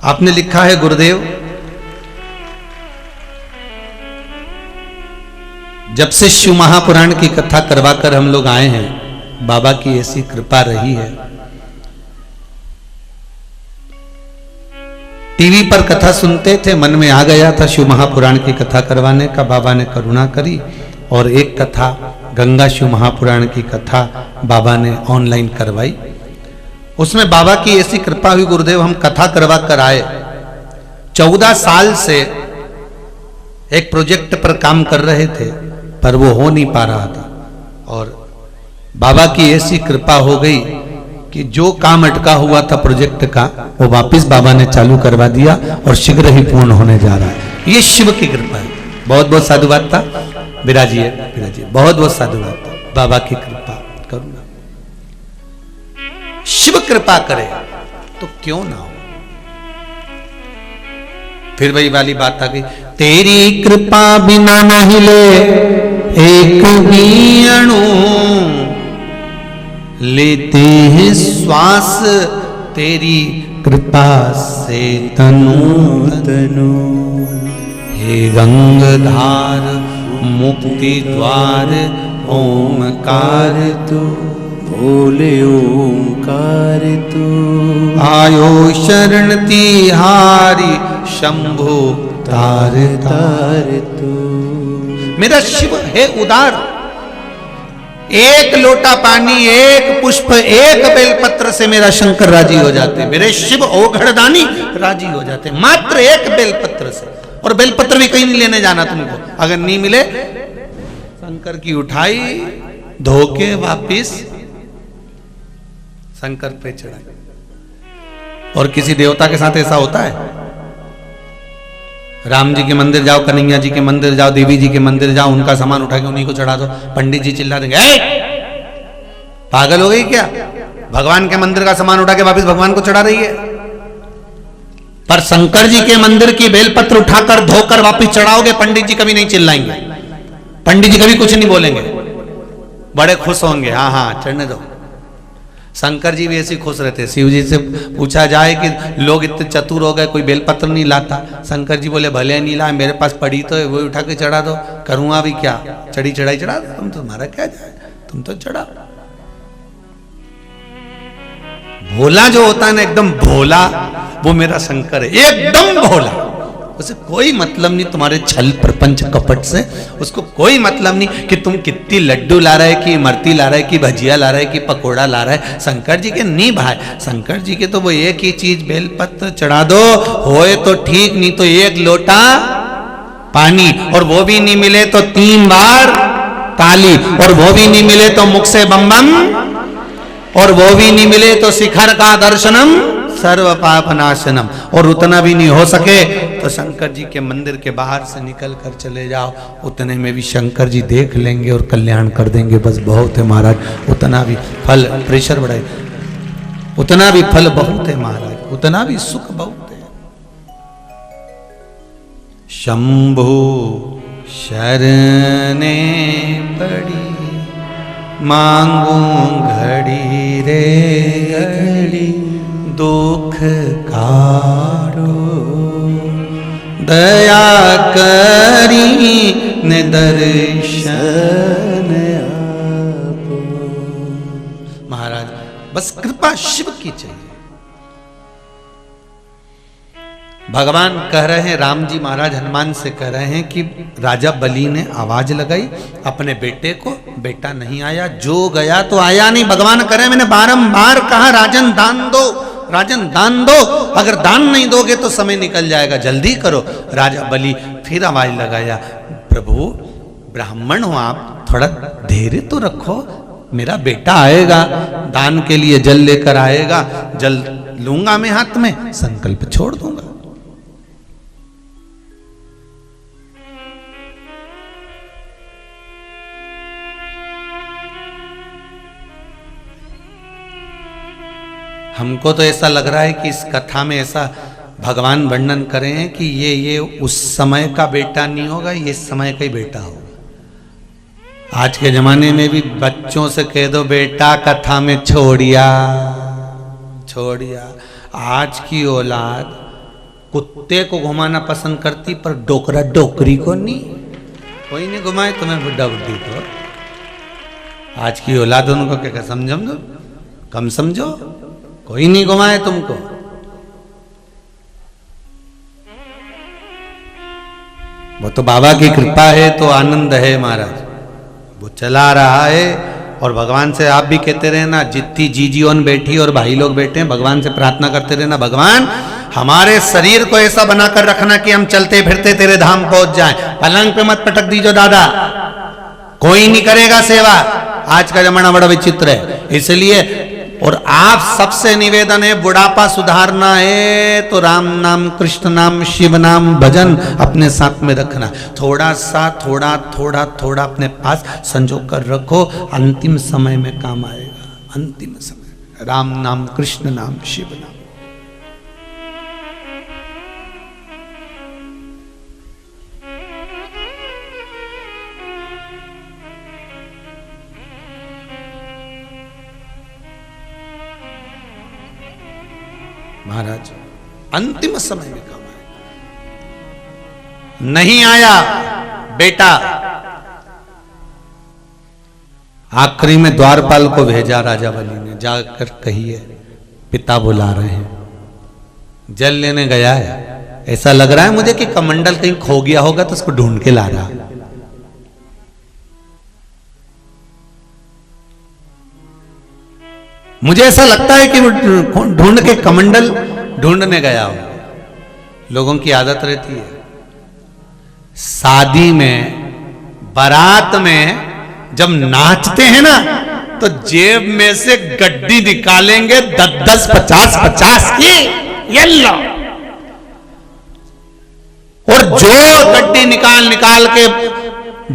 आपने लिखा है गुरुदेव, जब से शिव महापुराण की कथा करवाकर हम लोग आए हैं, बाबा की ऐसी कृपा रही है। टीवी पर कथा सुनते थे, मन में आ गया था शिव महापुराण की कथा करवाने का, बाबा ने करुणा करी और एक कथा गंगा शिव महापुराण की कथा बाबा ने ऑनलाइन करवाई। उसमें बाबा की ऐसी कृपा हुई गुरुदेव, हम कथा करवा कर आए। 14 साल से एक प्रोजेक्ट पर काम कर रहे थे, पर वो हो नहीं पा रहा था और बाबा की ऐसी कृपा हो गई कि जो काम अटका हुआ था प्रोजेक्ट का, वो वापस बाबा ने चालू करवा दिया और शीघ्र ही पूर्ण होने जा रहा है। ये शिव की कृपा है। बहुत बहुत साधुवाद था। विराजिए, विराजिए। बहुत बहुत साधुवाद था। बाबा की कृपा करुणा, शिव कृपा करे तो क्यों ना हो। फिर वही वाली बात आ गई, तेरी कृपा बिना न हिले एक भी अणु, लेते हैं श्वास तेरी कृपा से तनु तनु। हे गंगाधार मुक्ति द्वार ओमकार तू, बोले ओमकार तू। आयो शरण तिहारी शंभो तार तार तू। मेरा शिव है उदार। एक लोटा पानी, एक पुष्प, एक बेलपत्र से मेरा शंकर राजी हो जाते, मेरे शिव ओघड़दानी राजी हो जाते, मात्र एक बेलपत्र से। और बेलपत्र भी कहीं नहीं लेने जाना तुमको, अगर नहीं मिले शंकर की उठाई, धोके वापिस शंकर पे चढ़ाई। और किसी देवता के साथ ऐसा होता है? राम जी के मंदिर जाओ, कन्हैया जी के मंदिर जाओ, देवी जी के मंदिर जाओ, उनका सामान उठा के उन्हीं को चढ़ा दो, पंडित जी चिल्ला देंगे, पागल हो गई क्या? भगवान के मंदिर का सामान उठा के वापस भगवान को चढ़ा रही है। पर शंकर जी के मंदिर की बेलपत्र उठाकर धोकर वापस चढ़ाओगे, पंडित जी कभी नहीं चिल्लाएंगे, पंडित जी कभी कुछ नहीं बोलेंगे, बड़े खुश होंगे, हाँ हाँ चढ़ने दो। शंकर जी भी ऐसे खुश रहते। शिव जी से पूछा जाए कि लोग इतने चतुर हो गए, कोई बेलपत्र नहीं लाता, शंकर जी बोले भले नहीं लाए, मेरे पास पड़ी तो है, वो उठा के चढ़ा दो, करूँगा भी क्या, चढ़ी चढ़ाई चढ़ा दो, तुम तुम्हारा क्या जाए, तुम तो चढ़ा। भोला जो होता है ना, एकदम भोला, वो मेरा शंकर है, एकदम भोला। उसे कोई मतलब नहीं तुम्हारे छल प्रपंच कपट से, उसको कोई मतलब नहीं कि तुम कितनी लड्डू ला रहे, कि इमरती ला रहे, कि भजिया ला रहे, कि पकोड़ा ला रहे। शंकर जी के नहीं भाई, शंकर जी के तो वो एक ही चीज, बेलपत्र चढ़ा दो, होए तो ठीक, नहीं तो एक लोटा पानी, और वो भी नहीं मिले तो 3 बार ताली, और वो भी नहीं मिले तो मुख से बम बम, और वो भी नहीं मिले तो शिखर का दर्शनम सर्व पाप नाशनम, और उतना भी नहीं हो सके तो शंकर जी के मंदिर के बाहर से निकल कर चले जाओ, उतने में भी शंकर जी देख लेंगे और कल्याण कर देंगे। बस बहुत है महाराज, उतना भी फल, प्रेशर बढ़ाए, उतना भी फल बहुत है महाराज, उतना भी सुख बहुत है। शंभु शरणे पड़ी मांगू घड़ी रे घड़ी, दुख कारो दया करी ने दर्शन आपो। महाराज बस कृपा शिव की चाहिए। भगवान कह रहे हैं, राम जी महाराज हनुमान से कह रहे हैं कि राजा बलि ने आवाज लगाई अपने बेटे को, बेटा नहीं आया, जो गया तो आया नहीं। भगवान कह रहे हैं मैंने बारंबार कहा राजन दान दो, राजन दान दो, अगर दान नहीं दोगे तो समय निकल जाएगा, जल्दी करो। राजा बलि फिर आवाज लगाया, प्रभु ब्राह्मण हो आप, थोड़ा धैर्य तो रखो, मेरा बेटा आएगा, दान के लिए जल लेकर आएगा, जल लूंगा मैं हाथ में, संकल्प छोड़ दूंगा। हमको तो ऐसा लग रहा है कि इस कथा में ऐसा भगवान वर्णन करें कि ये उस समय का बेटा नहीं होगा, ये इस समय का ही बेटा होगा। आज के जमाने में भी बच्चों से कह दो बेटा कथा में छोड़िया छोड़िया। आज की औलाद कुत्ते को घुमाना पसंद करती पर डोकरा डोकरी को नहीं, कोई नहीं घुमाए तुम्हें बुढ़ा बुद्धि को। आज की औलाद उनको क्या समझो, कम समझो, कोई नहीं घुमाए तुमको। वो तो बाबा की कृपा है तो आनंद है महाराज, वो चला रहा है। और भगवान से आप भी कहते रहना, जितनी जीजी ओन बैठी और भाई लोग बैठे हैं, भगवान से प्रार्थना करते रहना, भगवान हमारे शरीर को ऐसा बनाकर रखना कि हम चलते फिरते तेरे धाम पहुंच जाएं। पलंग पे मत पटक दीजो दादा, कोई नहीं करेगा सेवा। आज का जमाना बड़ा विचित्र है, इसलिए और आप सबसे निवेदन है, बुढ़ापा सुधारना है तो राम नाम, कृष्ण नाम, शिव नाम भजन अपने साथ में रखना। थोड़ा सा थोड़ा थोड़ा थोड़ा अपने पास संजो कर रखो, अंतिम समय में काम आएगा। अंतिम समय राम नाम, कृष्ण नाम, शिव नाम। महाराज अंतिम समय में काम आएगा। नहीं आया बेटा, आखिरी में द्वारपाल को भेजा राजा बलि ने, जाकर कहिए पिता बुला रहे हैं। जल लेने गया है, ऐसा लग रहा है मुझे कि कमंडल कहीं खो गया होगा तो उसको ढूंढ के ला रहा। मुझे ऐसा लगता है कि वो ढूंढ के कमंडल ढूंढने गया हो। लोगों की आदत रहती है शादी में, बारात में जब नाचते हैं ना तो जेब में से गड्डी निकालेंगे 10-10, 50-50 की, ये लो। और जो गड्डी निकाल के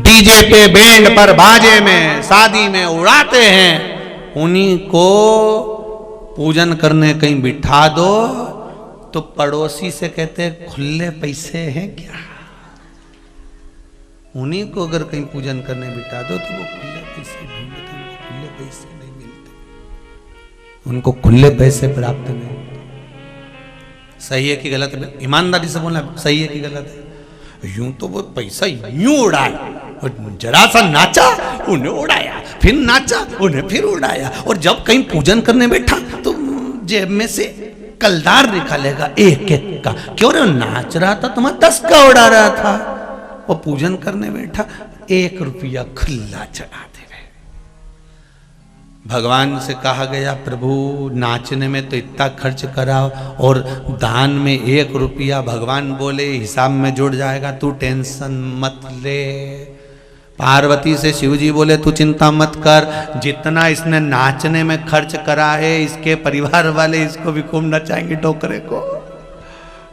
डीजे पे, बैंड पर, बाजे में, शादी में उड़ाते हैं, उन्हीं को पूजन करने कहीं बिठा दो तो पड़ोसी से कहते हैं खुले पैसे हैं क्या। उन्हीं को अगर कहीं पूजन करने बिठा दो तो वो खुले पैसे ढूंढते, उनको खुले पैसे नहीं मिलते, उनको खुले पैसे प्राप्त नहीं। सही है कि गलत है? ईमानदारी से बोलना, सही है कि गलत है? यूं तो वो पैसा यूं उड़ाया, और जरा सा नाचा उन्हें उड़ाया, फिर नाचा उन्हें फिर उड़ाया, और जब कहीं पूजन करने बैठा तो जेब में से कलदार निकालेगा एक एक का। क्यों रे, नाच रहा था तुम्हारा 10 का उड़ा रहा था, वो पूजन करने बैठा 1 रुपया खुला चढ़ा दे। भगवान से कहा गया प्रभु नाचने में तो इतना खर्च करा और दान में 1 रुपया, भगवान बोले हिसाब में जुड़ जाएगा, तू टेंशन मत ले। पार्वती से शिवजी बोले तू चिंता मत कर, जितना इसने नाचने में खर्च करा है इसके परिवार वाले इसको भी खूब नचाएंगे टोकरे को,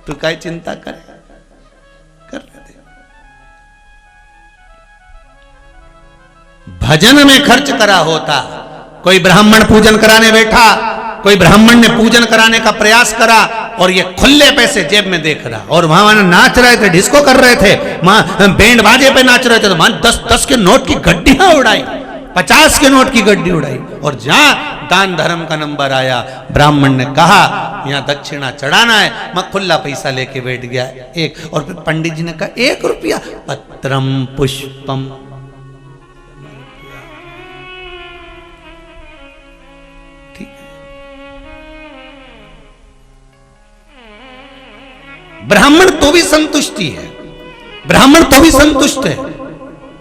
तू क्या चिंता करे, कर ले। भजन में खर्च करा होता, कोई ब्राह्मण पूजन कराने बैठा, कोई ब्राह्मण ने पूजन कराने का प्रयास करा और ये खुले पैसे जेब में देख रहा, और वहां नाच रहे थे, डिस्को कर रहे थे, वहां बैंड बाजे पे नाच रहे थे, तो वहां 10-10 के नोट की गड्डियां उड़ाई, 50 के नोट की गड्डी उड़ाई। और जहां दान धर्म का नंबर आया, ब्राह्मण ने कहा यहाँ दक्षिणा चढ़ाना है, मैं खुला पैसा लेके बैठ गया एक, और फिर पंडित जी ने कहा 1 रुपया, पत्रम पुष्पम, ब्राह्मण तो भी संतुष्टि है, ब्राह्मण तो भी संतुष्ट है,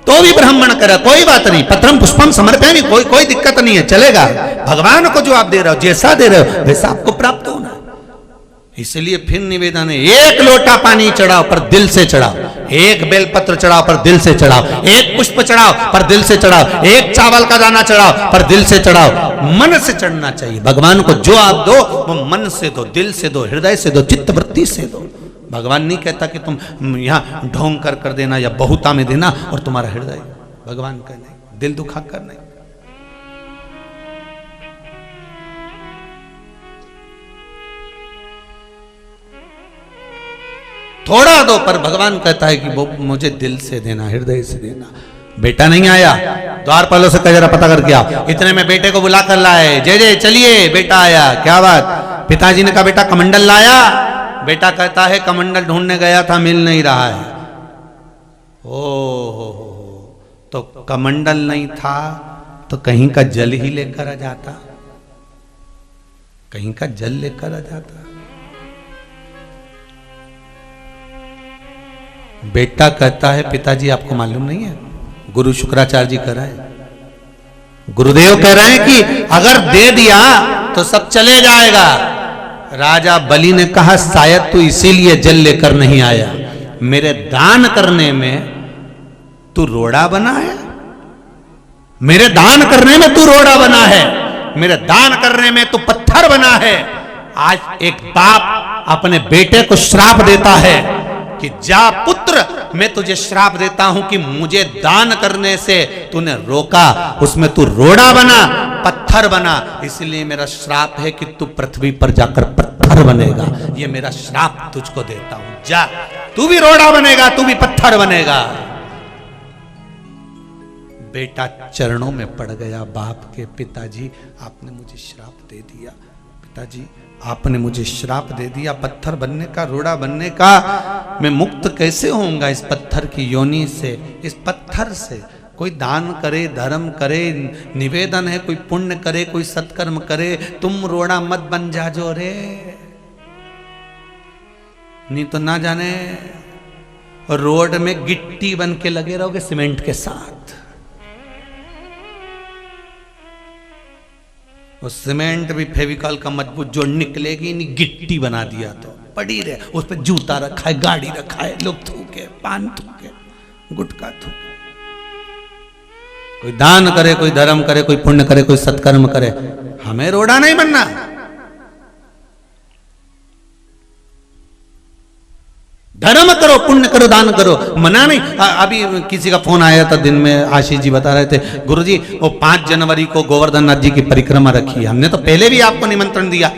तो भी ब्राह्मण करे, कोई बात नहीं, पत्रम पुष्पम समर्पयामि, कोई दिक्कत नहीं है, चलेगा। भगवान को जो आप दे रहे हो, जैसा दे रहे हो वैसा आपको प्राप्त होना है। इसलिए फिर निवेदन है, 1 लोटा पानी चढ़ाओ पर दिल से चढ़ाओ, 1 बेलपत्र चढ़ाओ पर दिल से चढ़ाओ, 1 पुष्प चढ़ाओ पर दिल से चढ़ाओ, 1 चावल का दाना चढ़ाओ पर दिल से चढ़ाओ। मन से चढ़ना चाहिए। भगवान को जो आप दो वो मन से दो, दिल से दो, हृदय से दो, चित्त वृत्ति से दो। भगवान नहीं कहता कि तुम यहाँ ढोंग कर देना या बहुता में देना और तुम्हारा हृदय, भगवान का नहीं, दिल दुखा कर नहीं। थोड़ा दो, पर भगवान कहता है कि वो मुझे दिल से देना, हृदय से देना। बेटा नहीं आया, द्वारपालों से कह जरा पता करके आओ, इतने में बेटे को बुला कर लाए, जय जय चलिए बेटा आया। क्या बात? पिताजी ने कहा बेटा कमंडल लाया? बेटा कहता है कमंडल ढूंढने गया था, मिल नहीं रहा है। ओ तो कमंडल नहीं था तो कहीं का जल ही लेकर आ जाता, कहीं का जल लेकर आ जाता। बेटा कहता है पिताजी आपको मालूम नहीं है, गुरु शुक्राचार्य जी कह रहे हैं, गुरुदेव कह रहे हैं कि अगर दे दिया तो सब चले जाएगा। राजा बलि ने कहा शायद तू इसीलिए जल लेकर नहीं आया, मेरे दान करने में तू रोड़ा बना है, मेरे दान करने में तू रोड़ा बना है, मेरे दान करने में तू पत्थर बना है। आज एक बाप अपने बेटे को श्राप देता है कि जा पुत्र, मैं तुझे श्राप देता हूं कि मुझे दान करने से तूने रोका, उसमें तू रोड़ा बना, पत्थर बना, इसलिए मेरा श्राप है कि तू पृथ्वी पर जाकर पत्थर बनेगा। ये मेरा श्राप तुझको देता हूं, जा तू भी रोड़ा बनेगा, तू भी पत्थर बनेगा। बेटा चरणों में पड़ गया बाप के, पिताजी आपने मुझे श्राप दे दिया, पिताजी आपने मुझे श्राप दे दिया पत्थर बनने का, रोड़ा बनने का। मैं मुक्त कैसे होऊंगा इस पत्थर की योनि से, इस पत्थर से। कोई दान करे, धर्म करे, निवेदन है, कोई पुण्य करे, कोई सत्कर्म करे, तुम रोड़ा मत बन जाजो रे, नहीं तो ना जाने रोड में गिट्टी बन के लगे रहोगे सीमेंट के साथ। वो सीमेंट भी फेविकॉल का मजबूत जो निकलेगी नहीं, गिट्टी बना दिया तो पड़ी रहे, उस पर जूता रखा है, गाड़ी रखा है, लोग थूके, पान थूके, गुटखा थूके। कोई दान करे, कोई धर्म करे, कोई पुण्य करे, कोई सत्कर्म करे, हमें रोड़ा नहीं बनना। धर्म करो, पुण्य करो, दान करो, मना नहीं। अभी किसी का फोन आया था दिन में, आशीष जी बता रहे थे गुरुजी वो 5 जनवरी को गोवर्धन नाथ जी की परिक्रमा रखी है, हमने तो पहले भी आपको निमंत्रण दिया,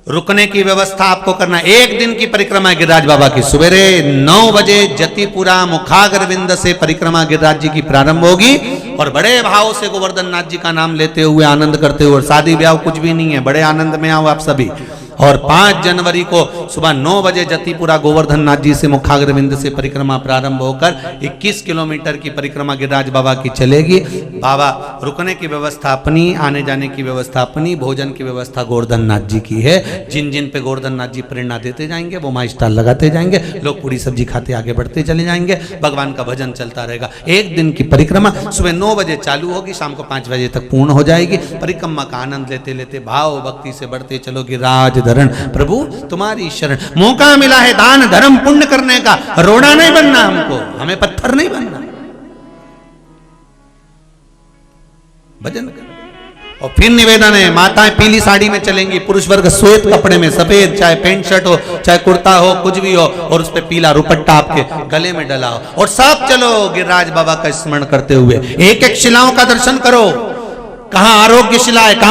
रुकने की व्यवस्था आपको करना। 1 दिन की परिक्रमा है गिरिराज बाबा की, सवेरे 9 बजे जतिपुरा मुखाग्रविंद से परिक्रमा गिरिराज जी की प्रारंभ होगी और बड़े भाव से गोवर्धन नाथ जी का नाम लेते हुए, आनंद करते हुए, शादी ब्याह कुछ भी नहीं है, बड़े आनंद में आओ आप सभी। और 5 जनवरी को सुबह 9 बजे जतिपुरा गोवर्धन नाथ जी से मुखाग्रविंद से परिक्रमा प्रारंभ होकर 21 किलोमीटर की परिक्रमा गिरिराज बाबा की चलेगी। बाबा रुकने की व्यवस्था अपनी, आने जाने की व्यवस्था अपनी, भोजन की व्यवस्था गोवर्धन नाथ जी की है। जिन जिन पे गोवर्धन नाथ जी प्रेरणा देते जाएंगे वो वहाँ स्टॉल लगाते जाएंगे, लोग पूरी सब्जी खाते आगे बढ़ते चले जाएंगे, भगवान का भजन चलता रहेगा। एक दिन की परिक्रमा सुबह 9 बजे चालू होगी, शाम को 5 बजे तक पूर्ण हो जाएगी। परिक्रमा का आनंद लेते लेते भाव भक्ति से बढ़ते चलो गिरिराज धरण प्रभु तुम्हारी शरण। मौका मिला है दान धर्म पुण्य करने का, रोड़ा नहीं बनना हमको, हमें पत्थर नहीं बनना, भजन कर। और फिर निवेदन है, माताएं पीली साड़ी में चलेंगी, पुरुष वर्ग श्वेत कपड़े में, सफेद चाहे पेंट शर्ट हो चाहे कुर्ता हो कुछ भी हो, और उस पे पीला रुपट्टा आपके गले में डला हो, और सब चलो गिरिराज बाबा का स्मरण करते हुए। एक एक शिलाओं का दर्शन करो, कहां आरोग्य शिला है, कहां